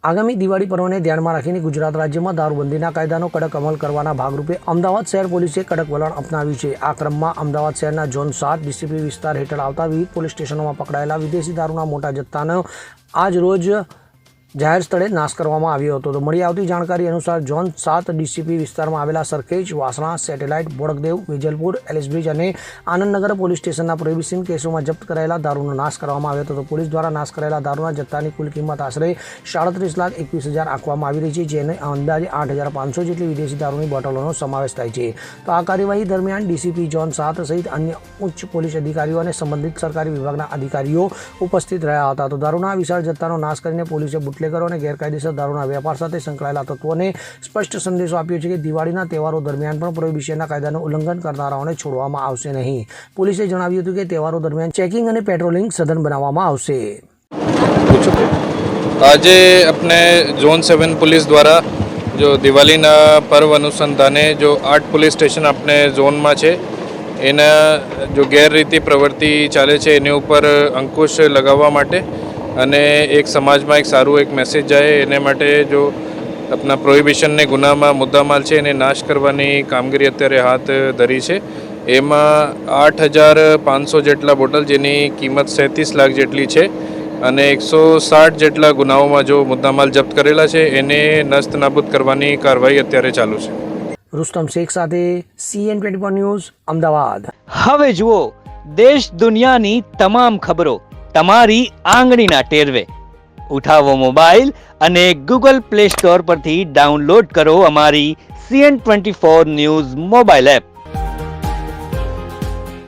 આગામી દિવાળી પર્વને ધ્યાનમાં રાખીને ગુજરાત રાજ્યમાં દારૂબંધીના કાયદાનો કડક અમલ કરવાના ભાગરૂપે અમદાવાદ શહેર પોલીસે કડક વલણ અપનાવ્યું છે। આ ક્રમમાં અમદાવાદ શહેરના ઝોન 7 ડીસીપી વિસ્તાર હેઠળ આવતા વિવિધ પોલીસ સ્ટેશનોમાં પકડાયેલા વિદેશી દારૂના મોટા જથ્થાનો આજ રોજ જાહેર સ્થળે નાશ કરવામાં આવ્યો હતો। તો મળી આવતી જાણકારી અનુસાર ઝોન 7 ડીસીપી વિસ્તારમાં આવેલા સરખેજ, વાસણા, સેટેલાઇટ, બોડકદેવ, વેજલપુર, એલિસબ્રિજ અને આનંદનગર પોલીસ સ્ટેશનના પ્રોહિબિશન કેસોમાં જપ્ત કરાયેલા દારૂનો નાશ કરવામાં આવ્યો હતો। તો પોલીસ દ્વારા નાશ કરાયેલા દારૂના જથ્થાની કુલ કિંમત આશરે 37,21,000 આંકવામાં આવી રહી છે, જેને અંદાજે 8,500 જેટલી વિદેશી દારૂની બોટલોનો સમાવેશ થાય છે। તો આ કાર્યવાહી દરમિયાન ડીસીપી ઝોન 7 સહિત અન્ય ઉચ્ચ પોલીસ અધિકારીઓ અને સંબંધિત સરકારી વિભાગના અધિકારીઓ ઉપસ્થિત રહ્યા હતા। તો દારૂના વિશાળ જથ્થાનો નાશ કરીને પોલીસે બુટલેગરો અને ગેરકાયદેસર દારૂના વેપાર સાથે સંકળાયેલા તત્વોને સ્પષ્ટ સંદેશો આપ્યો છે કે દિવાળીના તહેવારો દરમિયાન પણ પ્રોહિબિશનના કાયદાનું ઉલ્લંઘન કરનારાઓને છોડવામાં આવશે નહીં। પોલીસે જણાવ્યું હતું કે તહેવારો દરમિયાન ચેકિંગ અને પેટ્રોલિંગ સઘન બનાવવામાં આવશે। આજે अपने जोन 7 पुलिस द्वारा जो दिवालीना पर्व अनुसंधाने जो 8 पुलिस स्टेशन अपने जोन में है एना जो गैररीति प्रवृत्ति चाले છે એની ઉપર અંકુશ લગાવવા માટે અને એક સમાજમાં એક સારું એક મેસેજ જાય એને માટે જો આપણા પ્રોહિબિશનને ગુનામાં મુદ્દામાલ છે એને નાશ કરવાની કામગીરી અત્યારે હાથ ધરી છે। એમાં 8,500 જેટલા બોટલ જેની કિંમત 37 લાખ જેટલી છે અને 160 જેટલા ગુનાઓમાં જો મુદ્દામાલ જપ્ત કરેલા છે એને નસ્ત નાબૂદ કરવાની કાર્યવાહી અત્યારે ચાલુ છે। रुस्तम शेख સાથે CN24 ન્યૂઝ અમદાવાદ। હવે જુઓ દેશ દુનિયાની તમામ ખબરો તમારી આંગળીના ટેરવે। ઉઠાવો મોબાઈલ અને ગૂગલ પ્લે સ્ટોર પરથી ડાઉનલોડ કરો અમારી CN24 ન્યૂઝ મોબાઈલ એપ।